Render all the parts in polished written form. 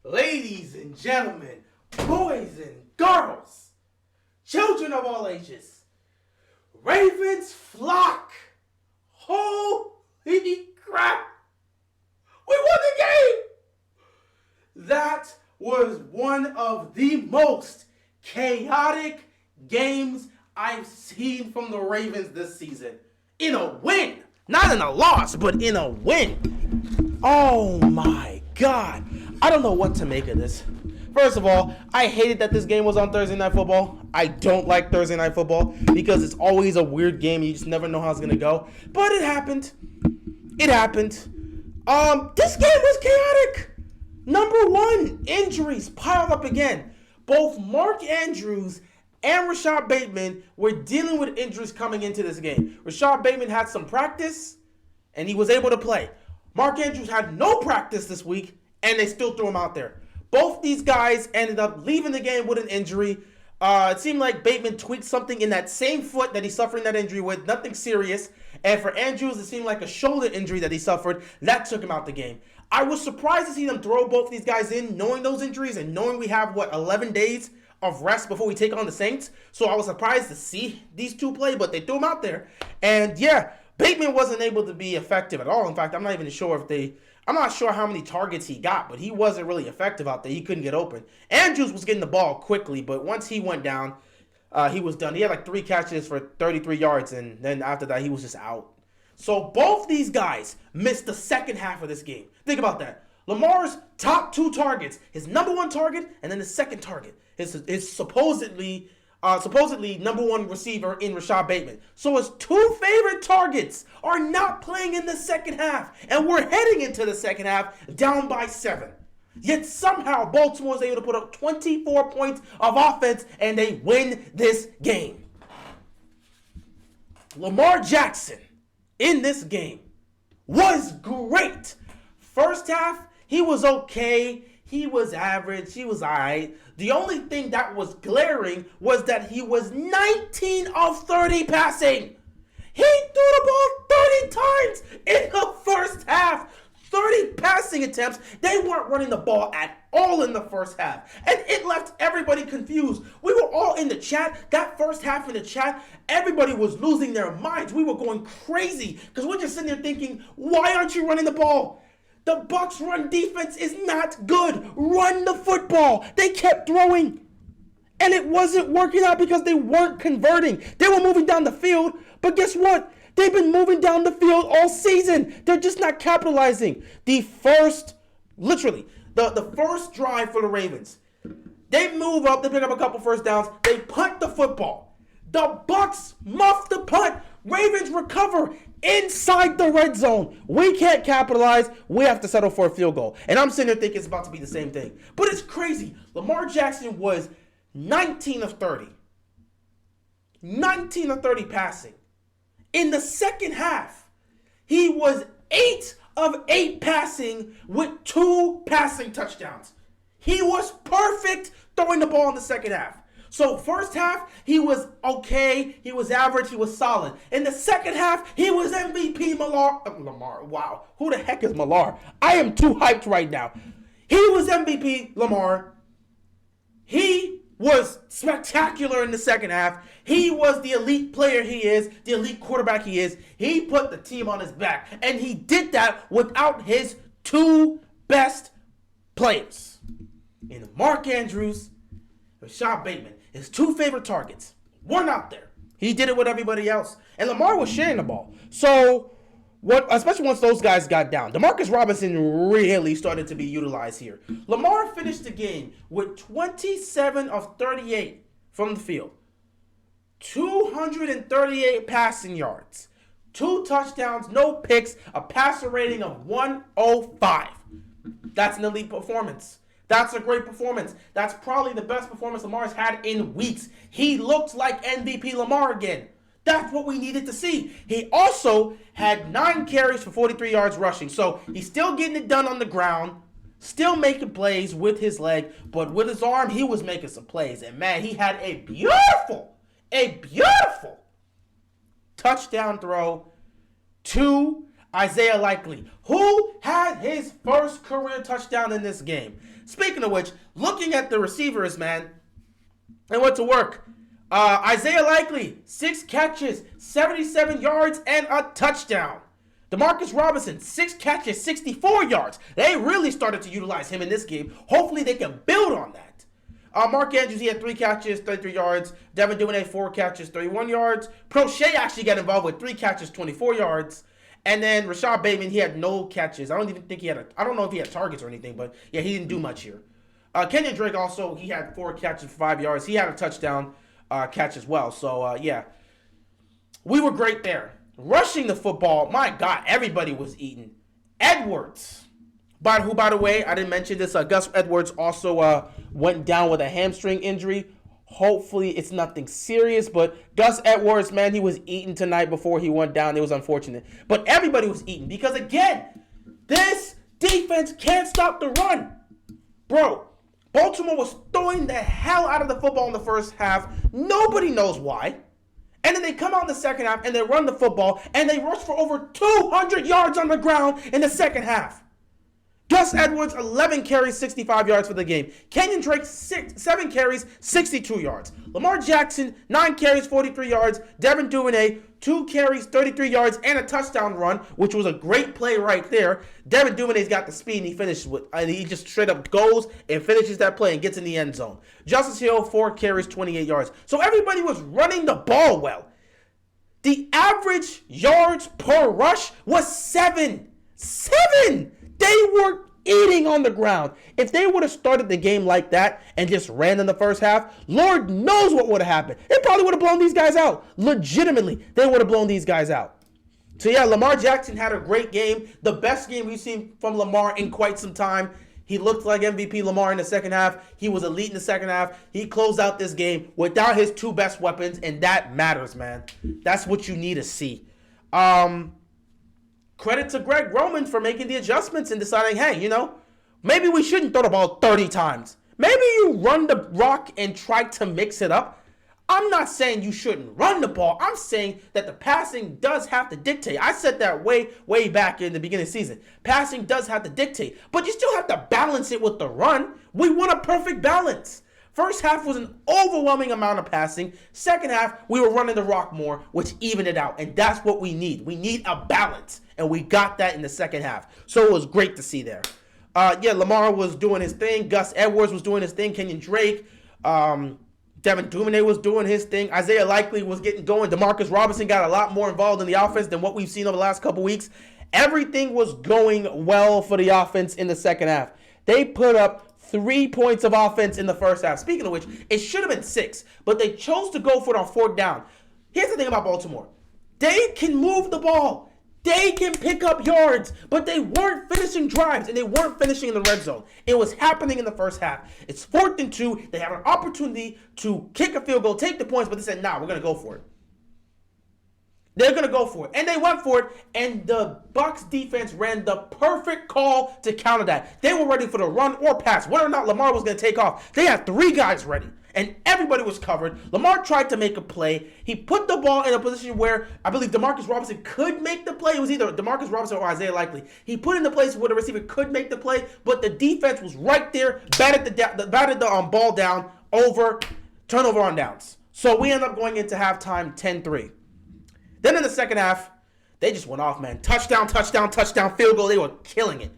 Ladies and gentlemen, boys and girls, children of all ages, Ravens flock. Holy crap! We won the game! That was one of the most chaotic games I've seen from the Ravens this season. In a win. Not in a loss, but in a win. Oh my God. I don't know what to make of this. First of all, I hated that this game was on Thursday Night Football. I don't like Thursday Night Football because it's always a weird game. You just never know how it's going to go. But it happened. It happened. This game was chaotic. Number one, injuries piled up again. Both Mark Andrews and Rashad Bateman were dealing with injuries coming into this game. Rashad Bateman had some practice, and he was able to play. Mark Andrews had no practice this week, and they still threw him out there. Both these guys ended up leaving the game with an injury. It seemed like Bateman tweaked something in that same foot that he's suffering that injury with, nothing serious. And for Andrews, it seemed like a shoulder injury that he suffered. That took him out the game. I was surprised to see them throw both these guys in, knowing those injuries and knowing we have, 11 days of rest before we take on the Saints. So I was surprised to see these two play, but they threw him out there. And yeah, Bateman wasn't able to be effective at all. In fact, I'm not sure how many targets he got, but he wasn't really effective out there. He couldn't get open. Andrews was getting the ball quickly, but once he went down, he was done. He had 3 catches for 33 yards, and then after that, he was just out. So both these guys missed the second half of this game. Think about that. Lamar's top 2 targets, his number 1 target, and then his second target, his supposedly number 1 receiver in Rashad Bateman. So his 2 favorite targets are not playing in the second half. And we're heading into the second half down by 7. Yet somehow Baltimore is able to put up 24 points of offense and they win this game. Lamar Jackson in this game was great. First half, he was okay. He was average. He was all right. The only thing that was glaring was that he was 19 of 30 passing. He threw the ball 30 times in the first half. 30 passing attempts. They weren't running the ball at all in the first half. And it left everybody confused. We were all in the chat. That first half in the chat, everybody was losing their minds. We were going crazy because we're just sitting there thinking, why aren't you running the ball? The Bucs run defense is not good. Run the football. They kept throwing. And it wasn't working out because they weren't converting. They were moving down the field. But guess what? They've been moving down the field all season. They're just not capitalizing. The first drive for the Ravens. They move up. They pick up a couple first downs. They punt the football. The Bucs muff the punt. Ravens recover inside the red zone. We can't capitalize. We have to settle for a field goal. And I'm sitting there thinking it's about to be the same thing. But it's crazy. Lamar Jackson was 19 of 30. 19 of 30 passing. In the second half, he was 8 of 8 passing with 2 passing touchdowns. He was perfect throwing the ball in the second half. So first half, he was okay, he was average, he was solid. In the second half, he was MVP Lamar. Wow, who the heck is Millar? I am too hyped right now. He was MVP Lamar. He was spectacular in the second half. He was the elite player he is, the elite quarterback he is. He put the team on his back, and he did that without his 2 best players. In Mark Andrews, Rashad Bateman, his 2 favorite targets weren't out there. He did it with everybody else. And Lamar was sharing the ball. So, especially once those guys got down, Demarcus Robinson really started to be utilized here. Lamar finished the game with 27 of 38 from the field. 238 passing yards. 2 touchdowns, no picks, a passer rating of 105. That's an elite performance. That's a great performance. That's probably the best performance Lamar's had in weeks. He looked like MVP Lamar again. That's what we needed to see. He also had 9 carries for 43 yards rushing. So he's still getting it done on the ground, still making plays with his leg, but with his arm, he was making some plays. And man, he had a beautiful touchdown throw to Isaiah Likely, who had his first career touchdown in this game. Speaking of which, looking at the receivers, man, and went to work. Isaiah Likely, 6 catches, 77 yards, and a touchdown. Demarcus Robinson, 6 catches, 64 yards. They really started to utilize him in this game. Hopefully they can build on that. Mark Andrews, he had 3 catches, 33 yards. Devin Duvernay, 4 catches, 31 yards. Prochet actually got involved with 3 catches, 24 yards. And then Rashad Bateman, he had no catches. I don't even think he had I don't know if he had targets or anything, but yeah, he didn't do much here. Kenyon Drake also, he had 4 catches, 5 yards. He had a touchdown catch as well. So, yeah, we were great there. Rushing the football, my God, everybody was eating. Edwards, by the way, I didn't mention this. Gus Edwards also went down with a hamstring injury. Hopefully it's nothing serious, but Gus Edwards, man, he was eating tonight before he went down. It was unfortunate. But everybody was eating because, again, this defense can't stop the run. Bro, Baltimore was throwing the hell out of the football in the first half. Nobody knows why. And then they come out in the second half and they run the football and they rush for over 200 yards on the ground in the second half. Gus Edwards, 11 carries, 65 yards for the game. Kenyon Drake, 7 carries, 62 yards. Lamar Jackson, 9 carries, 43 yards. Devin Duvernay, 2 carries, 33 yards, and a touchdown run, which was a great play right there. Devin Duvernay's got the speed, and he just straight up goes and finishes that play and gets in the end zone. Justice Hill, 4 carries, 28 yards. So everybody was running the ball well. The average yards per rush was 7. 7! They were eating on the ground. If they would have started the game like that and just ran in the first half, Lord knows what would have happened. It probably would have blown these guys out. Legitimately, they would have blown these guys out. So yeah, Lamar Jackson had a great game. The best game we've seen from Lamar in quite some time. He looked like MVP Lamar in the second half. He was elite in the second half. He closed out this game without his 2 best weapons, and that matters, man. That's what you need to see. Credit to Greg Roman for making the adjustments and deciding, hey, maybe we shouldn't throw the ball 30 times. Maybe you run the rock and try to mix it up. I'm not saying you shouldn't run the ball. I'm saying that the passing does have to dictate. I said that way back in the beginning of the season. Passing does have to dictate, but you still have to balance it with the run. We want a perfect balance. First half was an overwhelming amount of passing. Second half, we were running the rock more, which evened it out. And that's what we need. We need a balance. And we got that in the second half. So it was great to see there. Lamar was doing his thing. Gus Edwards was doing his thing. Kenyon Drake. Devin Duvernay was doing his thing. Isaiah Likely was getting going. Demarcus Robinson got a lot more involved in the offense than what we've seen over the last couple weeks. Everything was going well for the offense in the second half. They put up 3 points of offense in the first half. Speaking of which, it should have been 6, but they chose to go for it on 4th down. Here's the thing about Baltimore. They can move the ball. They can pick up yards, but they weren't finishing drives, and they weren't finishing in the red zone. It was happening in the first half. It's 4th and 2. They have an opportunity to kick a field goal, take the points, but they said, nah, we're going to go for it. They're going to go for it. And they went for it, and the Bucs defense ran the perfect call to counter that. They were ready for the run or pass. Whether or not Lamar was going to take off, they had 3 guys ready, and everybody was covered. Lamar tried to make a play. He put the ball in a position where I believe Demarcus Robinson could make the play. It was either Demarcus Robinson or Isaiah Likely. He put in the place where the receiver could make the play, but the defense was right there, batted the ball down, turnover on downs. So we end up going into halftime 10-3. Then in the second half, they just went off, man. Touchdown, field goal. They were killing it.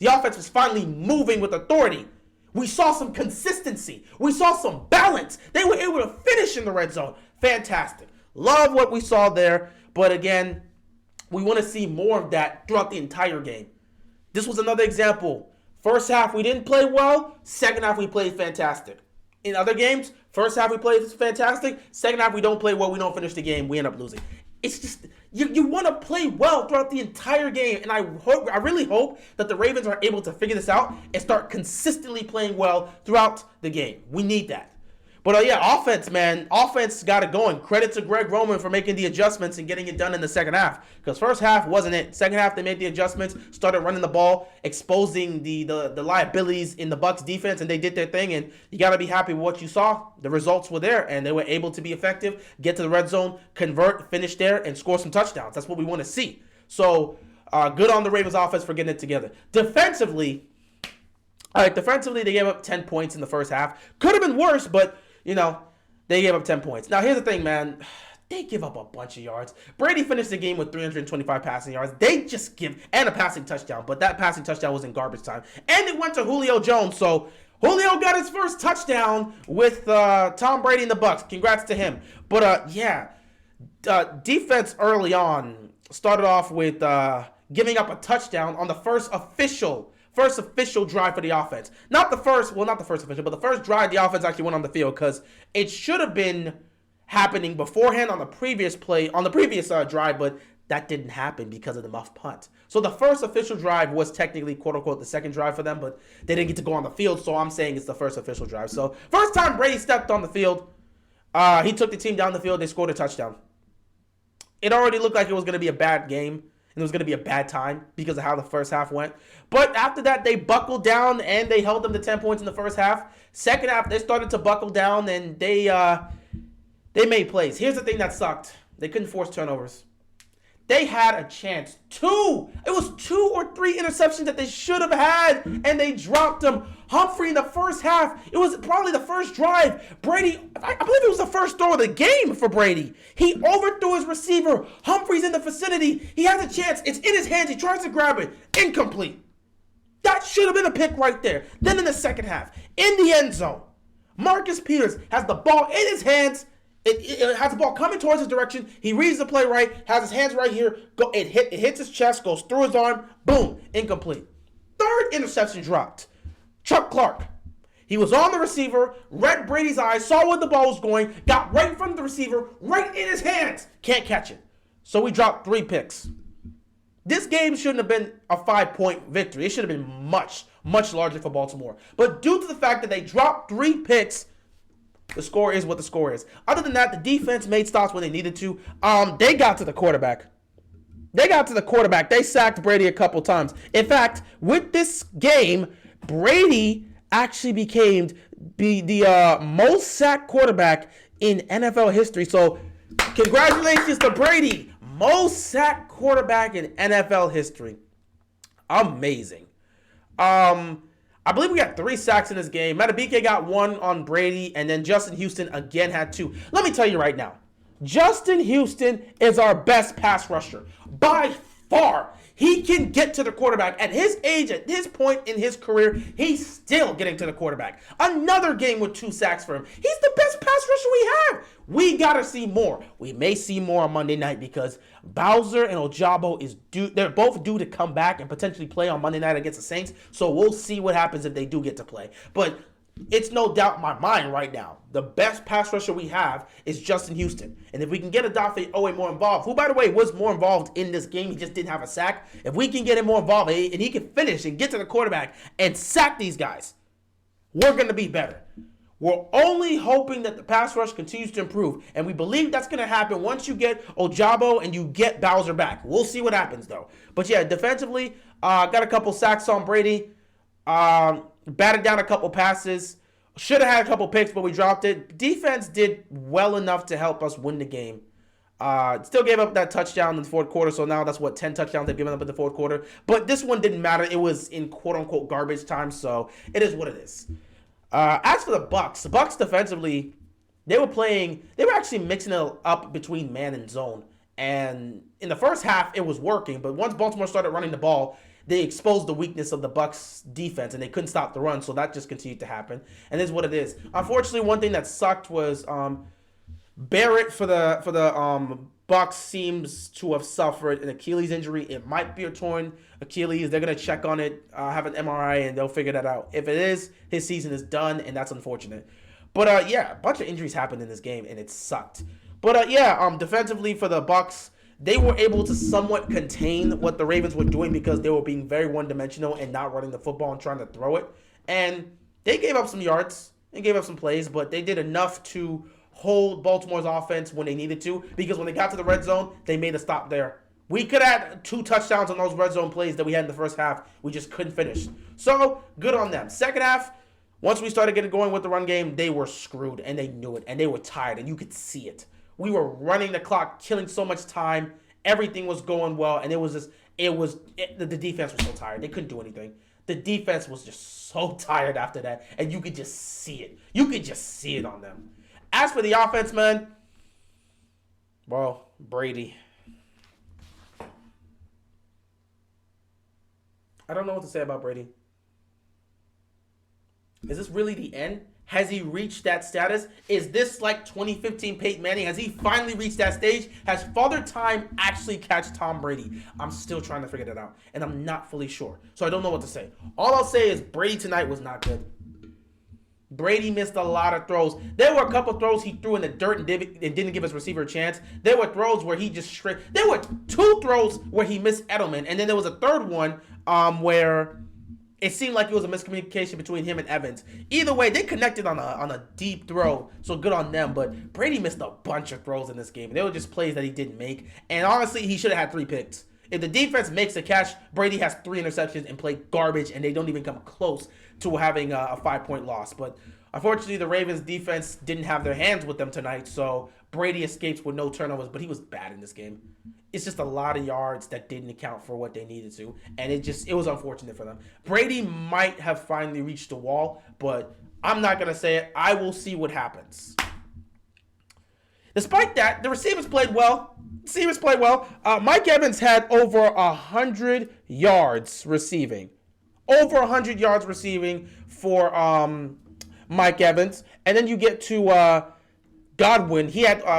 The offense was finally moving with authority. We saw some consistency. We saw some balance. They were able to finish in the red zone. Fantastic. Love what we saw there. But again, we want to see more of that throughout the entire game. This was another example. First half, we didn't play well. Second half, we played fantastic. In other games, first half, we played fantastic. Second half, we don't play well. We don't finish the game. We end up losing. It's just, you want to play well throughout the entire game, and I really hope that the Ravens are able to figure this out and start consistently playing well throughout the game. We need that. But offense, man. Offense got it going. Credit to Greg Roman for making the adjustments and getting it done in the second half. Because first half wasn't it. Second half, they made the adjustments, started running the ball, exposing the liabilities in the Bucs defense, and they did their thing. And you got to be happy with what you saw. The results were there, and they were able to be effective, get to the red zone, convert, finish there, and score some touchdowns. That's what we want to see. So Good on the Ravens offense for getting it together. Defensively, defensively, they gave up 10 points in the first half. Could have been worse, but, they gave up 10 points. Now, here's the thing, man. They give up a bunch of yards. Brady finished the game with 325 passing yards. They just and a passing touchdown, but that passing touchdown was in garbage time. And it went to Julio Jones, so Julio got his first touchdown with Tom Brady and the Bucs. Congrats to him. But, defense early on started off with giving up a touchdown on the first official drive for the offense. Not the first official, but the first drive the offense actually went on the field, because it should have been happening beforehand on the previous drive, but that didn't happen because of the muff punt. So the first official drive was technically, quote unquote, the second drive for them, but they didn't get to go on the field, so I'm saying it's the first official drive. So first time Brady stepped on the field, he took the team down the field, they scored a touchdown. It already looked like it was going to be a bad game, and it was going to be a bad time because of how the first half went. But after that, they buckled down, and they held them to 10 points in the first half. Second half, they started to buckle down, and they made plays. Here's the thing that sucked. They couldn't force turnovers. They had a chance. It was 2 or 3 interceptions that they should have had, and they dropped them. Humphrey in the first half, it was probably the first drive. Brady, I believe it was the first throw of the game for Brady. He overthrew his receiver. Humphrey's in the vicinity. He has a chance. It's in his hands. He tries to grab it. Incomplete. That should have been a pick right there. Then in the second half, in the end zone, Marcus Peters has the ball in his hands. It has the ball coming towards his direction. He reads the play right, has his hands right here. It hits his chest, goes through his arm. Boom, incomplete. Third interception dropped. Chuck Clark. He was on the receiver, read Brady's eyes, saw where the ball was going, got right in front of the receiver, right in his hands. Can't catch it. So we dropped 3 picks. This game shouldn't have been a 5-point victory. It should have been much, much larger for Baltimore. But due to the fact that they dropped 3 picks, the score is what the score is. Other than that, the defense made stops when they needed to. They got to the quarterback. They sacked Brady a couple times. In fact, with this game, Brady actually became the most sacked quarterback in NFL history. So, congratulations to Brady. Most sacked quarterback in NFL history. Amazing. I believe we got 3 sacks in this game. Matabike got 1 on Brady, and then Justin Houston again had 2. Let me tell you right now, Justin Houston is our best pass rusher. By far. He can get to the quarterback. At his age, at this point in his career, he's still getting to the quarterback. Another game with 2 sacks for him. He's the best pass rusher we have. We got to see more. We may see more on Monday night because Bowser and Ojabo they're both due to come back and potentially play on Monday night against the Saints. So we'll see what happens if they do get to play. But it's no doubt in my mind right now, the best pass rusher we have is Justin Houston. And if we can get Odafe Owe more involved, who, by the way, was more involved in this game, he just didn't have a sack. If we can get him more involved and he can finish and get to the quarterback and sack these guys, we're going to be better. We're only hoping that the pass rush continues to improve. And we believe that's going to happen once you get Ojabo and you get Bowser back. We'll see what happens, though. But, yeah, defensively, got a couple sacks on Brady. Batted down a couple passes. Should have had a couple picks, but we dropped it. Defense did well enough to help us win the game. Still gave up that touchdown in the fourth quarter, so now that's 10 touchdowns they've given up in the fourth quarter. But this one didn't matter. It was in quote-unquote garbage time, so it is what it is. As for the Bucs defensively, they were actually mixing it up between man and zone. And in the first half, it was working, but once Baltimore started running the ball, they exposed the weakness of the Bucs defense, and they couldn't stop the run, so that just continued to happen. And this is what it is. Unfortunately, one thing that sucked was Barrett for the Bucs seems to have suffered an Achilles injury. It might be a torn Achilles. They're going to check on it, have an MRI, and they'll figure that out. If it is, his season is done, and that's unfortunate. But, yeah, a bunch of injuries happened in this game, and it sucked. But, defensively for the Bucs, they were able to somewhat contain what the Ravens were doing because they were being very one-dimensional and not running the football and trying to throw it. And they gave up some yards and gave up some plays, but they did enough to hold Baltimore's offense when they needed to, because when they got to the red zone, they made a stop there. We could have 2 touchdowns on those red zone plays that we had in the first half. We just couldn't finish. So, good on them. Second half, once we started getting going with the run game, they were screwed, and they knew it, and they were tired, and you could see it. We were running the clock, killing so much time. Everything was going well, and it was just the defense was so tired. They couldn't do anything. The defense was just so tired after that, and you could just see it. You could just see it on them. As for the offense, man, well, Brady. I don't know what to say about Brady. Is this really the end? Has he reached that status? Is this like 2015 Peyton Manning? Has he finally reached that stage? Has Father Time actually catch Tom Brady? I'm still trying to figure that out, and I'm not fully sure. So I don't know what to say. All I'll say is Brady tonight was not good. Brady missed a lot of throws. There were a couple throws he threw in the dirt and didn't give his receiver a chance. There were throws where he just straight. There were 2 throws where he missed Edelman, and then there was a third one where it seemed like it was a miscommunication between him and Evans. Either way, they connected on a deep throw, so good on them. But Brady missed a bunch of throws in this game. They were just plays that he didn't make. And honestly, he should have had 3 picks. If the defense makes a catch, Brady has 3 interceptions and played garbage, and they don't even come close to having a 5-point loss. But unfortunately, the Ravens defense didn't have their hands with them tonight, so Brady escapes with no turnovers, but he was bad in this game. It's just a lot of yards that didn't account for what they needed to, and it was unfortunate for them. Brady might have finally reached the wall, but I'm not going to say it. I will see what happens. Despite that, the receivers played well. Mike Evans had over 100 yards receiving. Over 100 yards receiving for Mike Evans. And then you get to Godwin. He had, I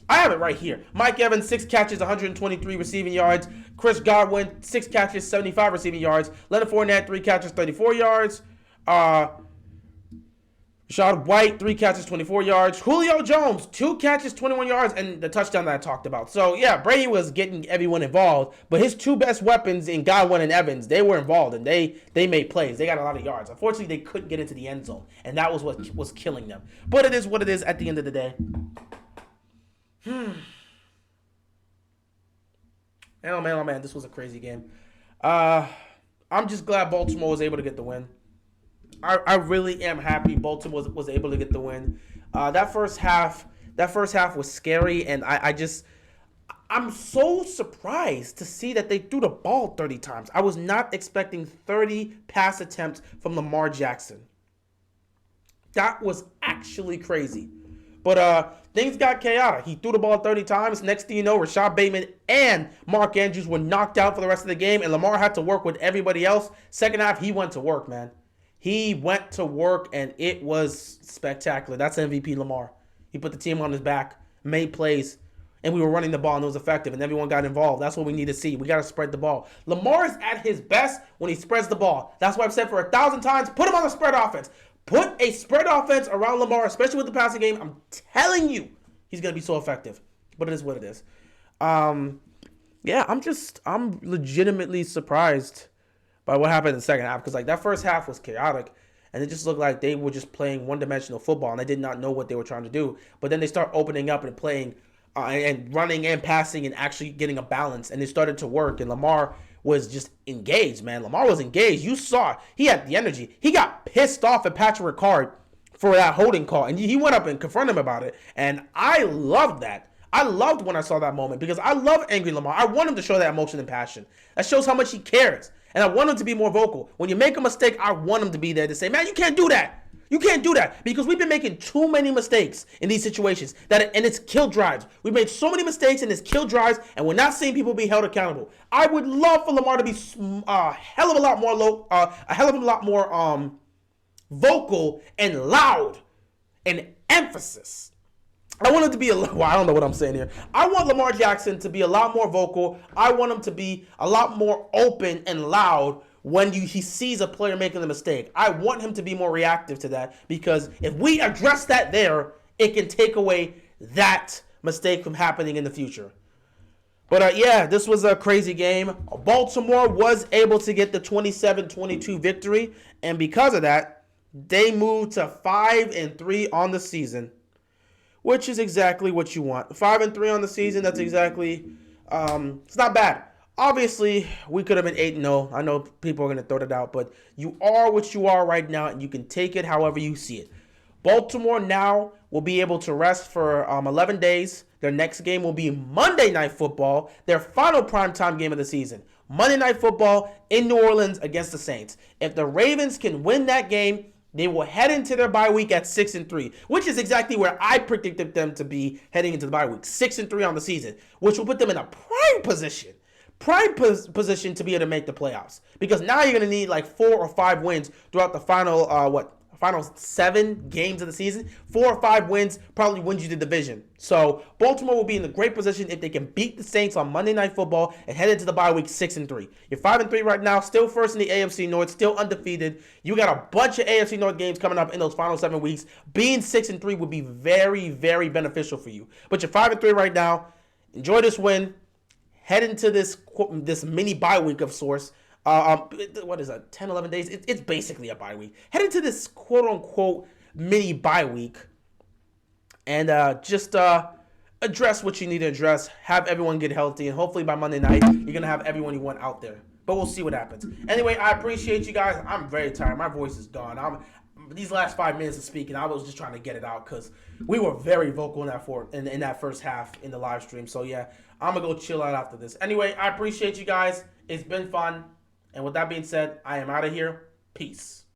have it right here. Mike Evans, 6 catches, 123 receiving yards. Chris Godwin, 6 catches, 75 receiving yards. Leonard Fournette, 3 catches, 34 yards. Rashad White, 3 catches, 24 yards. Julio Jones, 2 catches, 21 yards, and the touchdown that I talked about. So, yeah, Brady was getting everyone involved, but his 2 best weapons in Godwin and Evans, they were involved, and they made plays. They got a lot of yards. Unfortunately, they couldn't get into the end zone, and that was what was killing them. But it is what it is at the end of the day. Oh, man, this was a crazy game. I'm just glad Baltimore was able to get the win. I really am happy Baltimore was able to get the win. That first half was scary, and I'm so surprised to see that they threw the ball 30 times. I was not expecting 30 pass attempts from Lamar Jackson. That was actually crazy. But things got chaotic. He threw the ball 30 times. Next thing you know, Rashad Bateman and Mark Andrews were knocked out for the rest of the game, and Lamar had to work with everybody else. Second half, he went to work, man. He went to work, and it was spectacular. That's MVP Lamar. He put the team on his back, made plays, and we were running the ball, and it was effective, and everyone got involved. That's what we need to see. We got to spread the ball. Lamar is at his best when he spreads the ball. That's why I've said for 1,000 times, put him on a spread offense. Put a spread offense around Lamar, especially with the passing game. I'm telling you, he's going to be so effective. But it is what it is. Yeah, I'm legitimately surprised by what happened in the second half, because that first half was chaotic, and it just looked like they were just playing one-dimensional football, and they did not know what they were trying to do. But then they start opening up and playing and running and passing and actually getting a balance, and it started to work, and Lamar was just engaged, man. Lamar was engaged. You saw he had the energy. He got pissed off at Patrick Ricard for that holding call, and he went up and confronted him about it, and I loved that. I loved when I saw that moment, because I love angry Lamar. I want him to show that emotion and passion. That shows how much he cares. And I want him to be more vocal. When you make a mistake, I want him to be there to say, man, you can't do that. You can't do that. Because we've been making too many mistakes in these situations. And it's kill drives. We've made so many mistakes and it's kill drives, and we're not seeing people be held accountable. I would love for Lamar to be a hell of a lot more vocal and loud and emphasis. I want him to be I don't know what I'm saying here. I want Lamar Jackson to be a lot more vocal. I want him to be a lot more open and loud when he sees a player making a mistake. I want him to be more reactive to that, because if we address that there, it can take away that mistake from happening in the future. But yeah, this was a crazy game. Baltimore was able to get the 27-22 victory, and because of that, they moved to 5-3 on the season, which is exactly what you want. 5-3 on the season, that's exactly, it's not bad. Obviously, we could have been 8-0. I know people are going to throw that out, but you are what you are right now, and you can take it however you see it. Baltimore now will be able to rest for 11 days. Their next game will be Monday Night Football, their final primetime game of the season. Monday Night Football in New Orleans against the Saints. If the Ravens can win that game, they will head into their bye week at 6-3, which is exactly where I predicted them to be heading into the bye week. 6-3 on the season, which will put them in a prime position to be able to make the playoffs. Because now you're going to need like 4 or 5 wins throughout the final 7 games of the season. 4 or 5 wins probably wins you the division. So Baltimore will be in a great position if they can beat the Saints on Monday Night Football and head into the bye week 6-3. You're 5-3 right now, still first in the AFC North, still undefeated. You got a bunch of AFC North games coming up in those final 7 weeks. Being 6-3 would be very, very beneficial for you. But you're 5-3 right now. Enjoy this win. Head into this mini bye week of sorts. What is that? 10, 11 days? It's basically a bye week. Head into this quote unquote mini bye week and just address what you need to address. Have everyone get healthy, and hopefully by Monday night you're gonna have everyone you want out there. But we'll see what happens. Anyway, I appreciate you guys. I'm very tired. My voice is gone. These last 5 minutes of speaking, I was just trying to get it out because we were very vocal in that first half in the live stream. So yeah, I'm gonna go chill out after this. Anyway, I appreciate you guys. It's been fun. And with that being said, I am out of here. Peace.